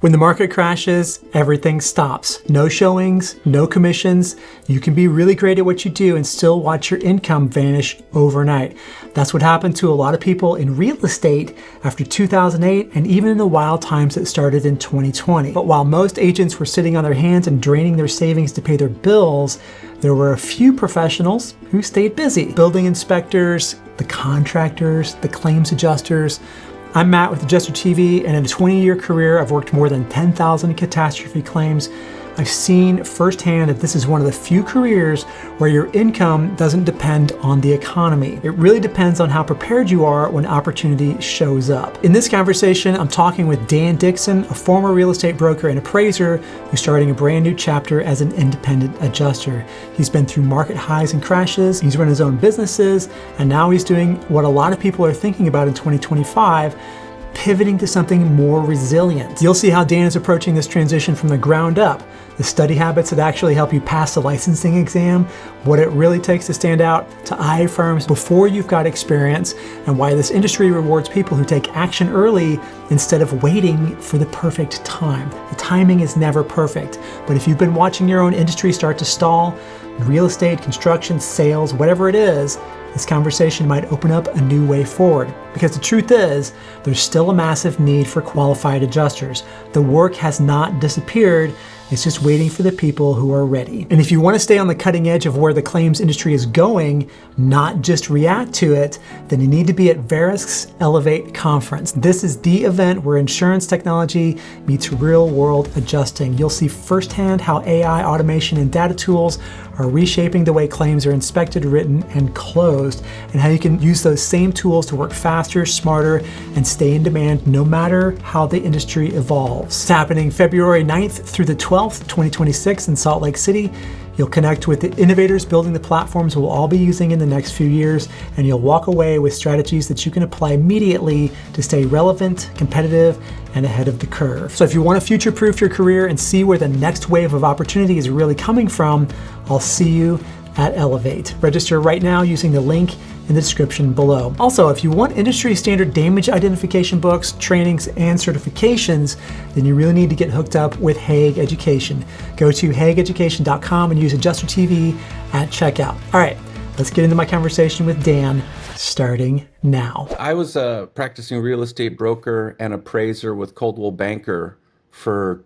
When the market crashes, everything stops. No showings, no commissions. You can be really great at what you do and still watch your income vanish overnight. That's what happened to a lot of people in real estate after 2008 and even in the wild times that started in 2020. But while most agents were sitting on their hands and draining their savings to pay their bills, there were a few professionals who stayed busy. Building inspectors, the contractors, the claims adjusters. I'm Matt with Adjuster TV, and in a 20-year career, I've worked more than 10,000 catastrophe claims. I've seen firsthand that this is one of the few careers where your income doesn't depend on the economy. It really depends on how prepared you are when opportunity shows up. In this conversation, I'm talking with Dan Dixon, a former real estate broker and appraiser who's starting a brand new chapter as an independent adjuster. He's been through market highs and crashes, he's run his own businesses, and now he's doing what a lot of people are thinking about in 2025, pivoting to something more resilient. You'll see how Dan is approaching this transition from the ground up, the study habits that actually help you pass the licensing exam, what it really takes to stand out to eye firms before you've got experience, and why this industry rewards people who take action early instead of waiting for the perfect time. The timing is never perfect, but if you've been watching your own industry start to stall, real estate, construction, sales, whatever it is, this conversation might open up a new way forward. Because the truth is, there's still a massive need for qualified adjusters. The work has not disappeared, it's just waiting for the people who are ready. And if you want to stay on the cutting edge of where the claims industry is going, not just react to it, then you need to be at Verisk's Elevate Conference. This is the event where insurance technology meets real-world adjusting. You'll see firsthand how AI, automation, and data tools are reshaping the way claims are inspected, written, and closed, and how you can use those same tools to work faster, smarter, and stay in demand no matter how the industry evolves. It's happening February 9th through the 12th, 2026 in Salt Lake City. You'll connect with the innovators building the platforms we'll all be using in the next few years, and you'll walk away with strategies that you can apply immediately to stay relevant, competitive, and ahead of the curve. So if you want to future-proof your career and see where the next wave of opportunity is really coming from, I'll see you at Elevate. Register right now using the link in the description below. Also, if you want industry standard damage identification books, trainings, and certifications, then you really need to get hooked up with Hague Education. Go to hagueeducation.com and use Adjuster TV at checkout. All right, let's get into my conversation with Dan, starting now. I was a practicing real estate broker and appraiser with Coldwell Banker for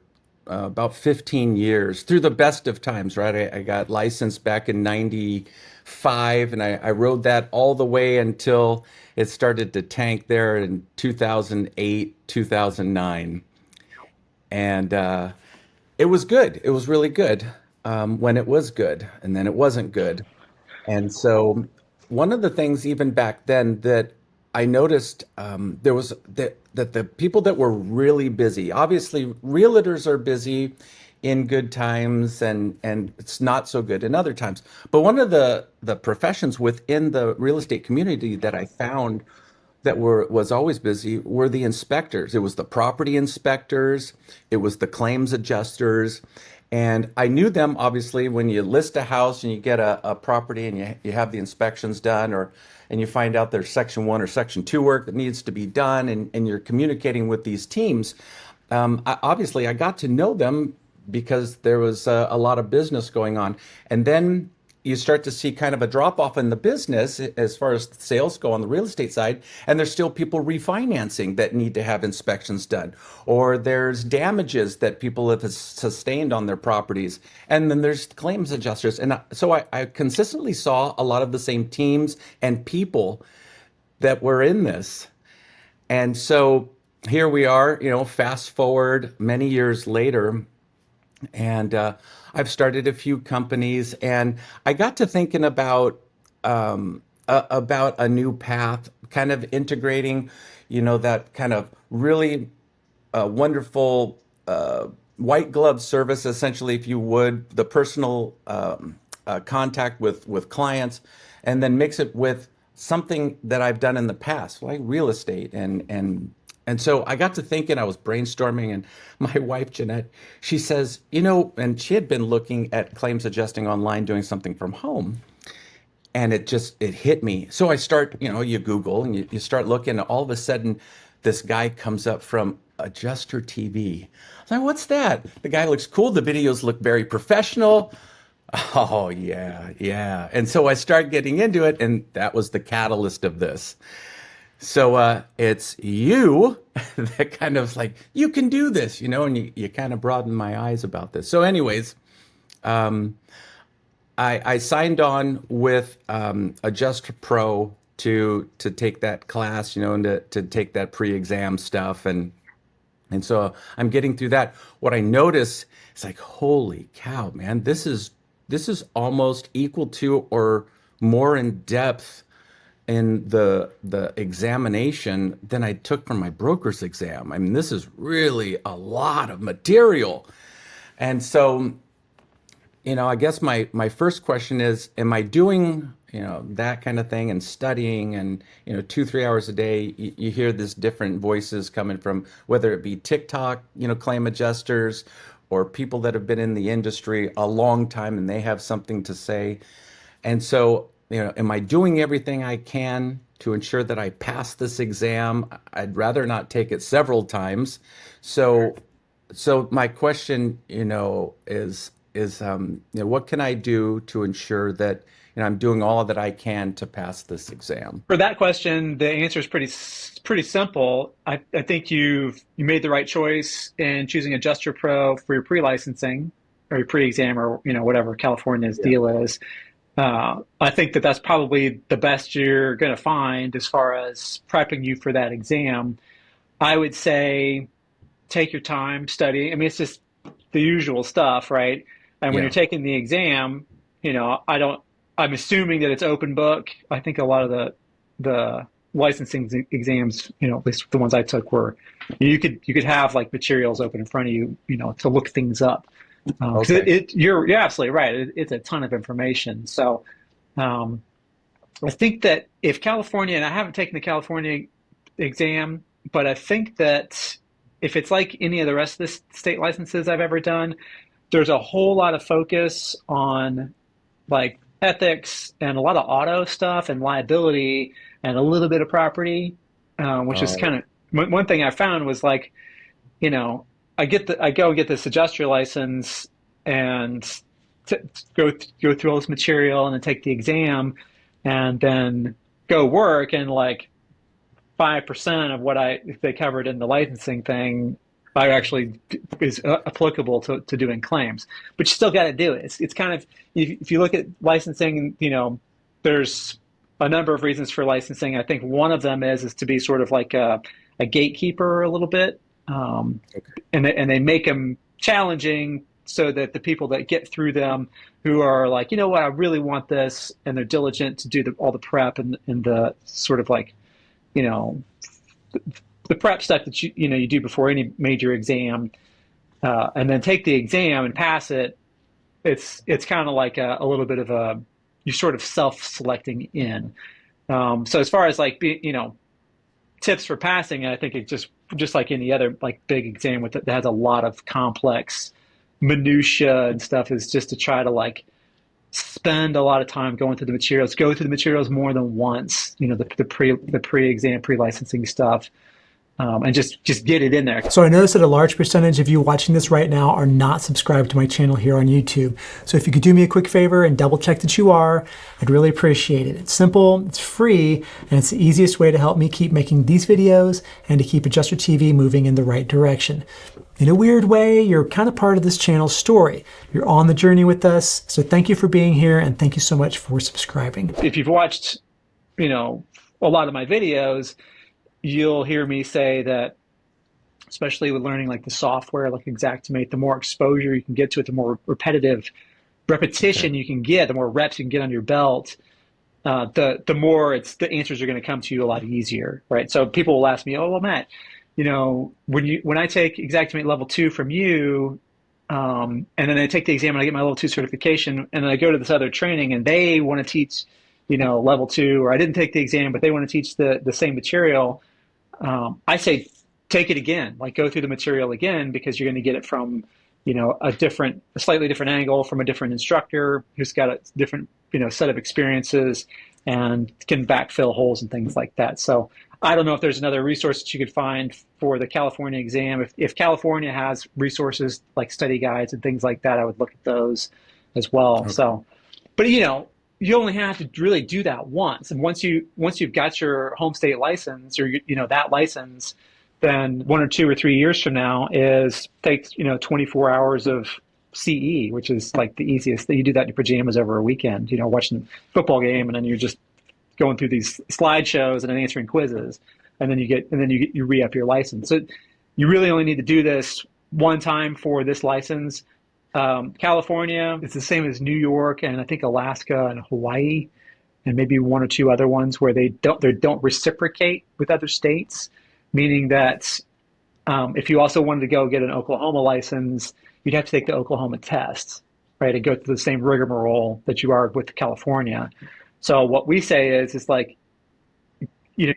about 15 years, through the best of times, right? I got licensed back in 95, and I rode that all the way until it started to tank there in 2008, 2009. And it was good. It was really good when it was good, and then it wasn't good. And so one of the things even back then that I noticed there was that the people that were really busy, obviously realtors are busy in good times and it's not so good in other times. But one of the professions within the real estate community that I found that was always busy were the inspectors. It was the property inspectors, it was the claims adjusters. And I knew them, obviously, when you list a house and you get a property and you have the inspections done, and you find out there's Section 1 or Section 2 work that needs to be done, and you're communicating with these teams. Obviously, I got to know them because there was a lot of business going on. And then you start to see kind of a drop off in the business as far as sales go on the real estate side, and there's still people refinancing that need to have inspections done, or there's damages that people have sustained on their properties, and then there's claims adjusters. And so I consistently saw a lot of the same teams and people that were in this. And so here we are, fast forward many years later, and I've started a few companies, and I got to thinking about a new path, kind of integrating, that kind of really wonderful white glove service, essentially, if you would, the personal contact with clients, and then mix it with something that I've done in the past, like real estate and so I got to thinking, I was brainstorming, and my wife, Jeanette, she says, and she had been looking at claims adjusting online, doing something from home. And it hit me. So I start, you Google and you start looking, and all of a sudden this guy comes up from adjuster TV. I was like, what's that? The guy looks cool. The videos look very professional. Oh, yeah, yeah. And so I started getting into it, and that was the catalyst of this. So it's you that kind of like, you can do this, and you kind of broadened my eyes about this. So, anyways, um, I signed on with Adjuster Pro to take that class, and to take that pre-exam stuff, and so I'm getting through that. What I notice is like, holy cow, man, this is almost equal to or more in depth in the examination than I took from my broker's exam. I mean, this is really a lot of material. And so, I guess my first question is, am I doing, that kind of thing and studying and, 2, 3 hours a day? You hear this different voices coming from, whether it be TikTok, claim adjusters, or people that have been in the industry a long time and they have something to say. And so, am I doing everything I can to ensure that I pass this exam? I'd rather not take it several times. So, so my question, is what can I do to ensure that, I'm doing all that I can to pass this exam? For that question, the answer is pretty simple. I think you made the right choice in choosing Adjuster Pro for your pre-licensing or your pre-exam, or whatever California's Yeah. deal is. I think that that's probably the best you're going to find as far as prepping you for that exam. I would say take your time, study. I mean, it's just the usual stuff, right? And when you're Yeah. taking the exam, I'm assuming that it's open book. I think a lot of the licensing exams, at least the ones I took, were you could have like materials open in front of you, to look things up. 'Cause Okay. you're absolutely right. It's a ton of information. So um, I think that if California, and I haven't taken the California exam, but I think that if it's like any of the rest of the state licenses I've ever done, there's a whole lot of focus on like ethics and a lot of auto stuff and liability and a little bit of property, which is Oh, kind of one thing I found was like, you know, I go get this adjuster license and t go through all this material and then take the exam and then go work, and like 5% of what they covered in the licensing thing I actually is applicable to doing claims, but you still got to do it. It's kind of, if you look at licensing, there's a number of reasons for licensing. I think one of them is to be sort of like a gatekeeper a little bit, okay. and they make them challenging so that the people that get through them, who are like, you know what, I really want this, and they're diligent to do all the prep and the sort of like, you know, the prep stuff that you do before any major exam, and then take the exam and pass it. It's kind of like a little bit of you're sort of self-selecting in. So as far as like tips for passing, I think it's just like any other like big exam that has a lot of complex minutia and stuff, is just to try to like spend a lot of time going through the materials, go through the materials more than once, the pre-exam, pre-licensing stuff, and just get it in there. So I noticed that a large percentage of you watching this right now are not subscribed to my channel here on YouTube. So if you could do me a quick favor and double check that you are, I'd really appreciate it. It's simple, it's free, and it's the easiest way to help me keep making these videos and to keep Adjuster TV moving in the right direction. In a weird way, you're kind of part of this channel's story. You're on the journey with us. So thank you for being here, and thank you so much for subscribing. If you've watched, a lot of my videos, you'll hear me say that, especially with learning like the software, like Xactimate, the more exposure you can get to it, the more Okay. repetition you can get, the more reps you can get under your belt, the more the answers are going to come to you a lot easier, right? So people will ask me, "Oh, well, Matt, when I take Xactimate level 2 from you, and then I take the exam and I get my level 2 certification, and then I go to this other training and they want to teach, level 2, or I didn't take the exam but they want to teach the same material." I say take it again, like go through the material again, because you're going to get it from, a slightly different angle, from a different instructor who's got a different, set of experiences and can backfill holes and things like that. So I don't know if there's another resource that you could find for the California exam. If California has resources like study guides and things like that, I would look at those as well. Okay. So, but you only have to really do that once. And once you've got your home state license or that license, then 1 or 2 or 3 years from now takes 24 hours of CE, which is like the easiest. You do that in your pajamas over a weekend, watching a football game, and then you're just going through these slideshows and then answering quizzes, and then you re-up your license. So you really only need to do this one time for this license. California, it's the same as New York and I think Alaska and Hawaii, and maybe 1 or 2 other ones where they don't reciprocate with other states, meaning that if you also wanted to go get an Oklahoma license, you'd have to take the Oklahoma test, right, and go through the same rigmarole that you are with California. So what we say is like, the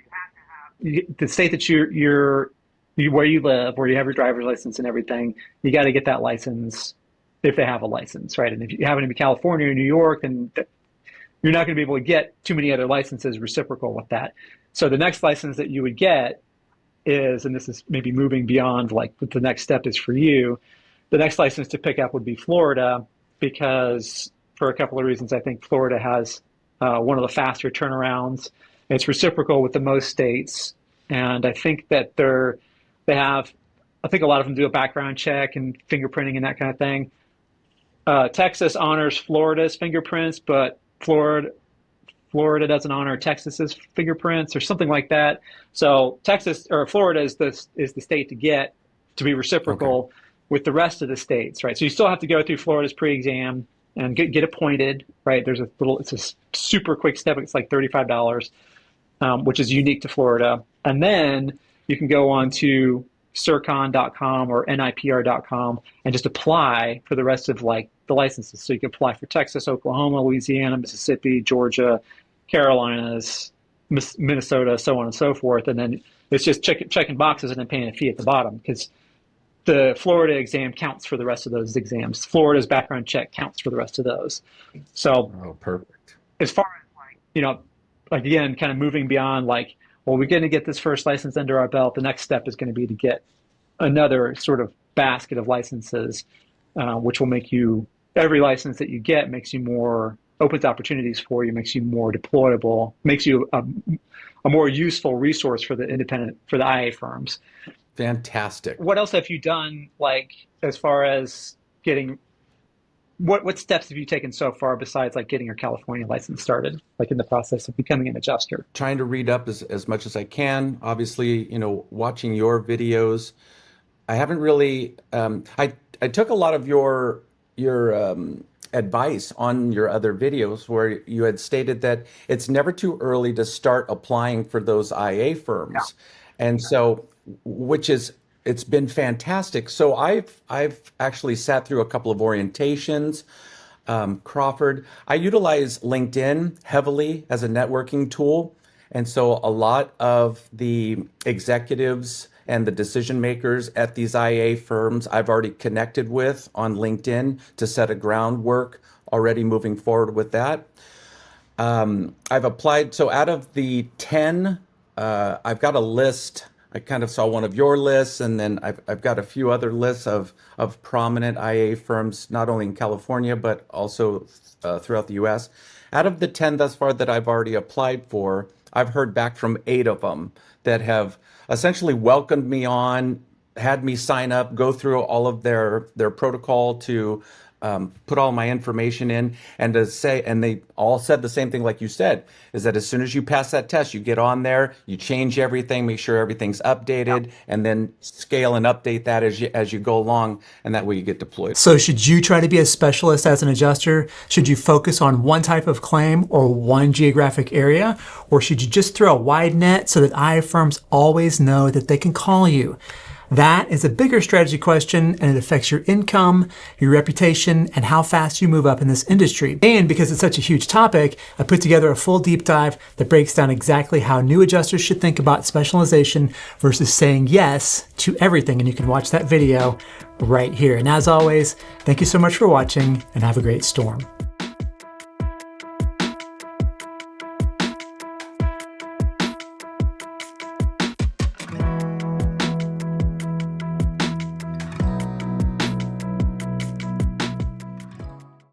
state that where you live, where you have your driver's license and everything, you got to get that license if they have a license, right? And if you happen to be California or New York, then you're not going to be able to get too many other licenses reciprocal with that. So the next license that you would get is, and this is maybe moving beyond like what the next step is for you, the next license to pick up would be Florida, because for a couple of reasons, I think Florida has one of the faster turnarounds. It's reciprocal with the most states, and I think that I think a lot of them do a background check and fingerprinting and that kind of thing. Texas honors Florida's fingerprints, but Florida doesn't honor Texas's fingerprints or something like that. So Florida is the state to get to be reciprocal with the rest of the states, right? So you still have to go through Florida's pre-exam and get appointed, right? It's a super quick step. It's like $35, which is unique to Florida. And then you can go on to Circon.com or NIPR.com and just apply for the rest of like the licenses. So you can apply for Texas, Oklahoma, Louisiana, Mississippi, Georgia, Carolinas, Minnesota, so on and so forth. And then it's just checking boxes and then paying a fee at the bottom, because the Florida exam counts for the rest of those exams. Florida's background check counts for the rest of those. So, perfect. As far as like again, kind of moving beyond like, well, we're going to get this first license under our belt. The next step is going to be to get another sort of basket of licenses, which will make every license that you get makes you more, opens opportunities for you, makes you more deployable, makes you a more useful resource for the IA firms. Fantastic. What else have you done, like, as far as getting, what steps have you taken so far besides like getting your California license started, like in the process of becoming an adjuster? Trying to read up as much as I can. Obviously, watching your videos. I haven't really, I took a lot of your advice on your other videos, where you had stated that it's never too early to start applying for those IA firms. Yeah. And so, it's been fantastic. So I've actually sat through a couple of orientations. Crawford, I utilize LinkedIn heavily as a networking tool. And so a lot of the executives and the decision makers at these IA firms I've already connected with on LinkedIn to set a groundwork already moving forward with that. I've applied, so out of the 10, I've got a list. I kind of saw one of your lists, and then I've got a few other lists of prominent IA firms, not only in California, but also throughout the US. Out of the 10 thus far that I've already applied for, I've heard back from 8 of them that have essentially welcomed me on, had me sign up, go through all of their protocol to put all my information in, and they all said the same thing like you said, is that as soon as you pass that test, you get on there, you change everything, make sure everything's updated, and then scale and update that as you go along, and that way you get deployed. So should you try to be a specialist as an adjuster? Should you focus on one type of claim or one geographic area? Or should you just throw a wide net so that IA firms always know that they can call you? That is a bigger strategy question, and it affects your income, your reputation, and how fast you move up in this industry. And because it's such a huge topic, I put together a full deep dive that breaks down exactly how new adjusters should think about specialization versus saying yes to everything. And you can watch that video right here. And as always, thank you so much for watching, and have a great storm.